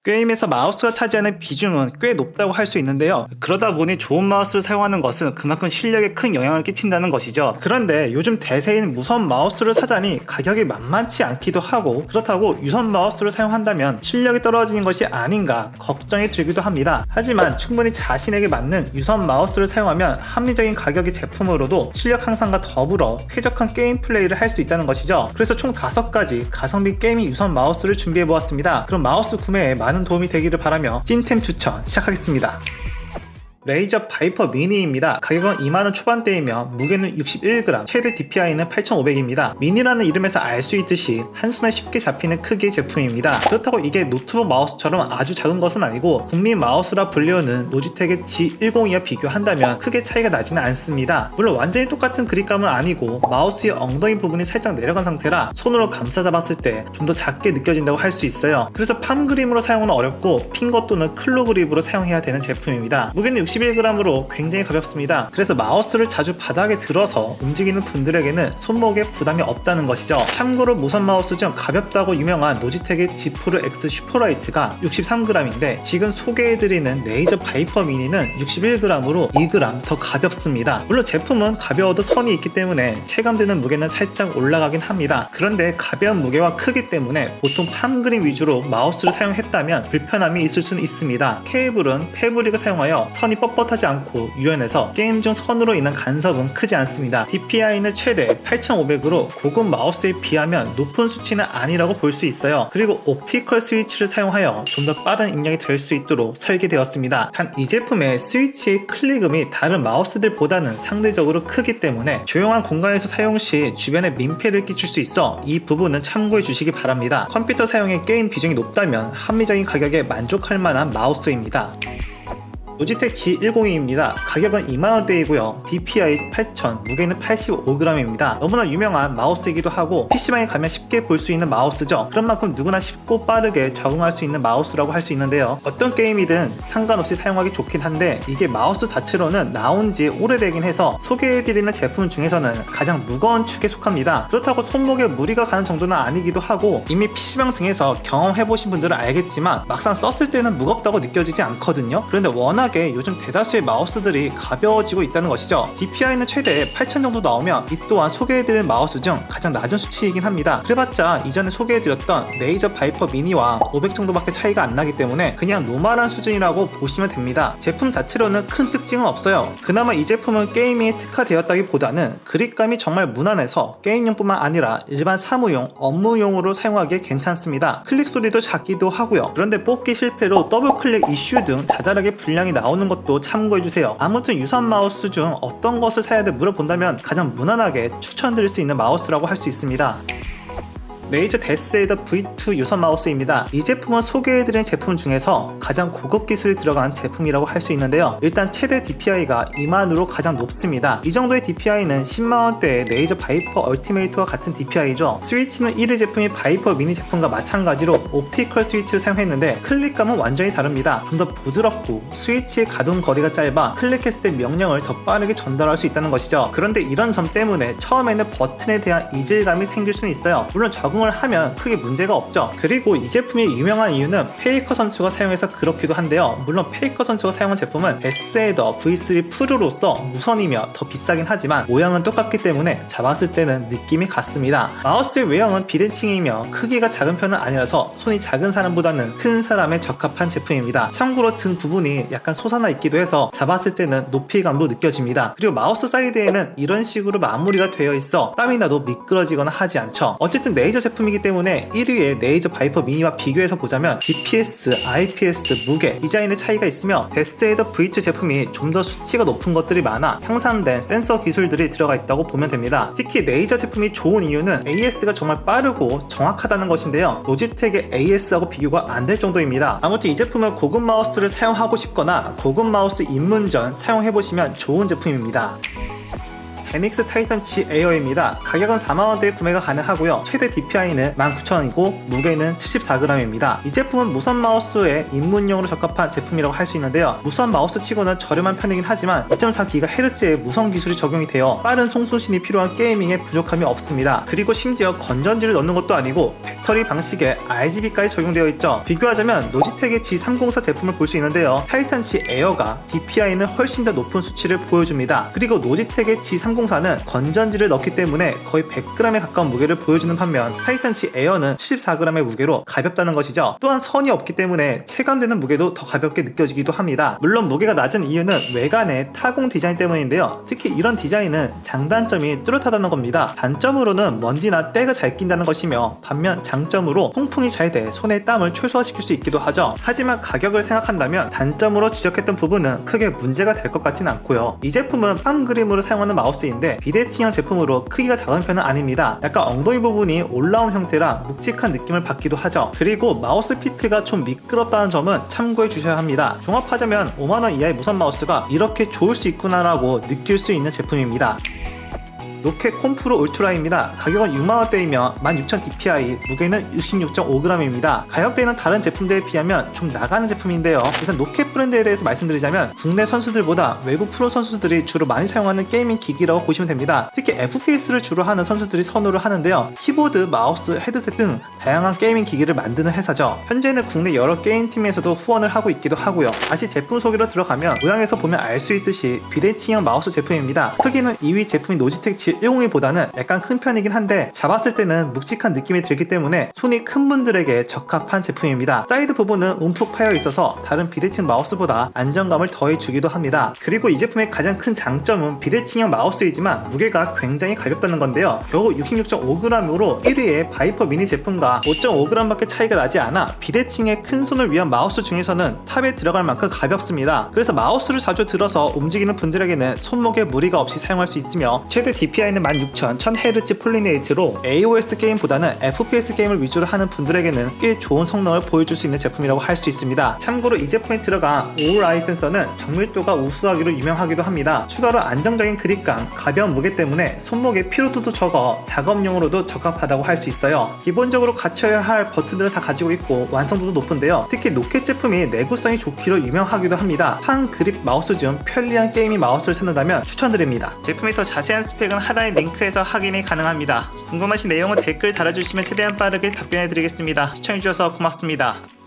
게임에서 마우스가 차지하는 비중은 꽤 높다고 할 수 있는데요. 그러다 보니 좋은 마우스를 사용하는 것은 그만큼 실력에 큰 영향을 끼친다는 것이죠. 그런데 요즘 대세인 무선 마우스를 사자니 가격이 만만치 않기도 하고, 그렇다고 유선 마우스를 사용한다면 실력이 떨어지는 것이 아닌가 걱정이 들기도 합니다. 하지만 충분히 자신에게 맞는 유선 마우스를 사용하면 합리적인 가격의 제품으로도 실력 향상과 더불어 쾌적한 게임 플레이를 할 수 있다는 것이죠. 그래서 총 5가지 가성비 게이밍 유선 마우스를 준비해보았습니다. 그럼 마우스 구매에 많은 도움이 되기를 바라며 찐템 추천 시작하겠습니다. 레이저 바이퍼 미니입니다. 가격은 2만원 초반대이며 무게는 61g, 최대 DPI는 8500입니다. 미니라는 이름에서 알 수 있듯이 한 손에 쉽게 잡히는 크기의 제품입니다. 그렇다고 이게 노트북 마우스처럼 아주 작은 것은 아니고 국민 마우스라 불리우는 노지텍의 G102와 비교한다면 크게 차이가 나지는 않습니다. 물론 완전히 똑같은 그립감은 아니고 마우스의 엉덩이 부분이 살짝 내려간 상태라 손으로 감싸 잡았을 때 좀 더 작게 느껴진다고 할 수 있어요. 그래서 팜 그립으로 사용은 어렵고 핑거 또는 클로 그립으로 사용해야 되는 제품입니다. 무게는 61g으로 굉장히 가볍습니다. 그래서 마우스를 자주 바닥에 들어서 움직이는 분들에게는 손목에 부담이 없다는 것이죠. 참고로 무선 마우스 중 가볍다고 유명한 노지텍의 G 프로 X 슈퍼라이트가 63g인데 지금 소개해드리는 레이저 바이퍼 미니는 61g으로 2g 더 가볍습니다. 물론 제품은 가벼워도 선이 있기 때문에 체감되는 무게는 살짝 올라가긴 합니다. 그런데 가벼운 무게와 크기 때문에 보통 팜 그립 위주로 마우스를 사용했다면 불편함이 있을 수는 있습니다. 케이블은 패브릭을 사용하여 선이 뻣뻣하지 않고 유연해서 게임 중 선으로 인한 간섭은 크지 않습니다. DPI는 최대 8500으로 고급 마우스에 비하면 높은 수치는 아니라고 볼 수 있어요. 그리고 옵티컬 스위치를 사용하여 좀 더 빠른 입력이 될 수 있도록 설계되었습니다. 단 이 제품의 스위치의 클릭음이 다른 마우스들보다는 상대적으로 크기 때문에 조용한 공간에서 사용 시 주변에 민폐를 끼칠 수 있어 이 부분은 참고해 주시기 바랍니다. 컴퓨터 사용에 게임 비중이 높다면 합리적인 가격에 만족할 만한 마우스입니다. 노지텍 G102입니다. 가격은 2만원대이고요. DPI 8000, 무게는 85g입니다. 너무나 유명한 마우스이기도 하고 PC방에 가면 쉽게 볼 수 있는 마우스죠. 그런 만큼 누구나 쉽고 빠르게 적응할 수 있는 마우스라고 할 수 있는데요. 어떤 게임이든 상관없이 사용하기 좋긴 한데 이게 마우스 자체로는 나온 지 오래되긴 해서 소개해드리는 제품 중에서는 가장 무거운 축에 속합니다. 그렇다고 손목에 무리가 가는 정도는 아니기도 하고 이미 PC방 등에서 경험해보신 분들은 알겠지만 막상 썼을 때는 무겁다고 느껴지지 않거든요. 그런데 워낙 요즘 대다수의 마우스들이 가벼워지고 있다는 것이죠. DPI는 최대 8000 정도 나오면 이 또한 소개해드릴 마우스 중 가장 낮은 수치이긴 합니다. 그래봤자 이전에 소개해드렸던 레이저 바이퍼 미니와 500 정도밖에 차이가 안 나기 때문에 그냥 노멀한 수준이라고 보시면 됩니다. 제품 자체로는 큰 특징은 없어요. 그나마 이 제품은 게이밍에 특화되었다기보다는 그립감이 정말 무난해서 게임용뿐만 아니라 일반 사무용, 업무용으로 사용하기에 괜찮습니다. 클릭 소리도 작기도 하고요. 그런데 뽑기 실패로 더블 클릭 이슈 등 자잘하게 분량이 나오는 것도 참고해주세요. 아무튼 유선 마우스 중 어떤 것을 사야 돼 물어본다면 가장 무난하게 추천드릴 수 있는 마우스라고 할 수 있습니다. 레이저 데스에이더 V2 유선 마우스입니다. 이 제품은 소개해드린 제품 중에서 가장 고급 기술이 들어간 제품이라고 할 수 있는데요. 일단 최대 DPI가 2만으로 가장 높습니다. 이 정도의 DPI는 10만원대의 레이저 바이퍼 얼티메이트와 같은 DPI죠. 스위치는 1위 제품인 바이퍼 미니 제품과 마찬가지로 옵티컬 스위치를 사용했는데 클릭감은 완전히 다릅니다. 좀 더 부드럽고 스위치의 가동 거리가 짧아 클릭했을 때 명령을 더 빠르게 전달할 수 있다는 것이죠. 그런데 이런 점 때문에 처음에는 버튼에 대한 이질감이 생길 수는 있어요. 물론 적응을 하면 크게 문제가 없죠. 그리고 이 제품이 유명한 이유는 페이커 선수가 사용해서 그렇기도 한데요. 물론 페이커 선수가 사용한 제품은 데스에이더 V3 프로로서 무선이며 더 비싸긴 하지만 모양은 똑같기 때문에 잡았을 때는 느낌이 같습니다. 마우스의 외형은 비대칭이며 크기가 작은 편은 아니라서 손이 작은 사람보다는 큰 사람에 적합한 제품입니다. 참고로 등 부분이 약간 솟아나 있기도 해서 잡았을 때는 높이감도 느껴집니다. 그리고 마우스 사이드에는 이런 식으로 마무리가 되어 있어 땀이 나도 미끄러지거나 하지 않죠. 어쨌든 레이저 제품이기 때문에 1위의 레이저 바이퍼 미니와 비교해서 보자면 DPS, IPS, 무게, 디자인의 차이가 있으며 데스에이더 V2 제품이 좀 더 수치가 높은 것들이 많아 향상된 센서 기술들이 들어가 있다고 보면 됩니다. 특히 레이저 제품이 좋은 이유는 AS가 정말 빠르고 정확하다는 것인데요. 노지텍의 AS하고 비교가 안 될 정도입니다. 아무튼 이 제품은 고급 마우스를 사용하고 싶거나 고급 마우스 입문 전 사용해보시면 좋은 제품입니다. 제닉스 타이탄 G 에어입니다. 가격은 4만원대에 구매가 가능하고요. 최대 DPI는 19,000원이고 무게는 74g입니다. 이 제품은 무선 마우스에 입문용으로 적합한 제품이라고 할 수 있는데요. 무선 마우스 치고는 저렴한 편이긴 하지만 2.4GHz의 무선 기술이 적용이 되어 빠른 송수신이 필요한 게이밍에 부족함이 없습니다. 그리고 심지어 건전지를 넣는 것도 아니고 배터리 방식에 RGB까지 적용되어 있죠. 비교하자면 노지텍의 G304 제품을 볼 수 있는데요. 타이탄 G 에어가 DPI는 훨씬 더 높은 수치를 보여줍니다. 그리고 노지텍의 G304는 건전지를 넣기 때문에 거의 100g에 가까운 무게를 보여주는 반면 타이탄 G 에어는 74g의 무게로 가볍다는 것이죠. 또한 선이 없기 때문에 체감되는 무게도 더 가볍게 느껴지기도 합니다. 물론 무게가 낮은 이유는 외관의 타공 디자인 때문인데요. 특히 이런 디자인은 장단점이 뚜렷하다는 겁니다. 단점으로는 먼지나 때가 잘 낀다는 것이며 반면 장점으로 통풍이 잘 돼 손의 땀을 최소화시킬 수 있기도 하죠. 하지만 가격을 생각한다면 단점으로 지적했던 부분은 크게 문제가 될 것 같진 않고요. 이 제품은 빵 그림으로 사용하는 마우스인데 비대칭형 제품으로 크기가 작은 편은 아닙니다. 약간 엉덩이 부분이 올라온 형태라 묵직한 느낌을 받기도 하죠. 그리고 마우스 피트가 좀 미끄럽다는 점은 참고해 주셔야 합니다. 종합하자면 5만원 이하의 무선 마우스가 이렇게 좋을 수 있구나라고 느낄 수 있는 제품입니다. 노켓 콤프로 울트라입니다. 가격은 6만원대이며 16,000 DPI, 무게는 66.5g입니다. 가격대는 다른 제품들에 비하면 좀 나가는 제품인데요. 일단 노켓 브랜드에 대해서 말씀드리자면 국내 선수들보다 외국 프로 선수들이 주로 많이 사용하는 게이밍 기기라고 보시면 됩니다. 특히 FPS를 주로 하는 선수들이 선호를 하는데요. 키보드, 마우스, 헤드셋 등 다양한 게이밍 기기를 만드는 회사죠. 현재는 국내 여러 게임팀에서도 후원을 하고 있기도 하고요. 다시 제품 소개로 들어가면 모양에서 보면 알 수 있듯이 비대칭형 마우스 제품입니다. 크기는 2위 제품인 노지텍 G101보다는 약간 큰 편이긴 한데 잡았을 때는 묵직한 느낌이 들기 때문에 손이 큰 분들에게 적합한 제품입니다. 사이드 부분은 움푹 파여 있어서 다른 비대칭 마우스보다 안정감을 더해주기도 합니다. 그리고 이 제품의 가장 큰 장점은 비대칭형 마우스이지만 무게가 굉장히 가볍다는 건데요. 겨우 66.5g으로 1위의 바이퍼 미니 제품과 5.5g밖에 차이가 나지 않아 비대칭의 큰 손을 위한 마우스 중에서는 탑에 들어갈 만큼 가볍습니다. 그래서 마우스를 자주 들어서 움직이는 분들에게는 손목에 무리가 없이 사용할 수 있으며 최대 DPI는 16,000 1000Hz 풀리네이트로 AOS 게임보다는 FPS 게임을 위주로 하는 분들에게는 꽤 좋은 성능을 보여줄 수 있는 제품이라고 할 수 있습니다. 참고로 이 제품에 들어간 ORI 센서는 정밀도가 우수하기로 유명하기도 합니다. 추가로 안정적인 그립감, 가벼운 무게 때문에 손목의 피로도도 적어 작업용으로도 적합하다고 할 수 있어요. 기본적으로 갖춰야 할 버튼들을 다 가지고 있고 완성도도 높은데요. 특히 노켓 제품이 내구성이 좋기로 유명하기도 합니다. 한 그립 마우스 중 편리한 게이밍 마우스를 찾는다면 추천드립니다. 제품의 더 자세한 스펙은 하단의 링크에서 확인이 가능합니다. 궁금하신 내용은 댓글 달아주시면 최대한 빠르게 답변해드리겠습니다. 시청해주셔서 고맙습니다.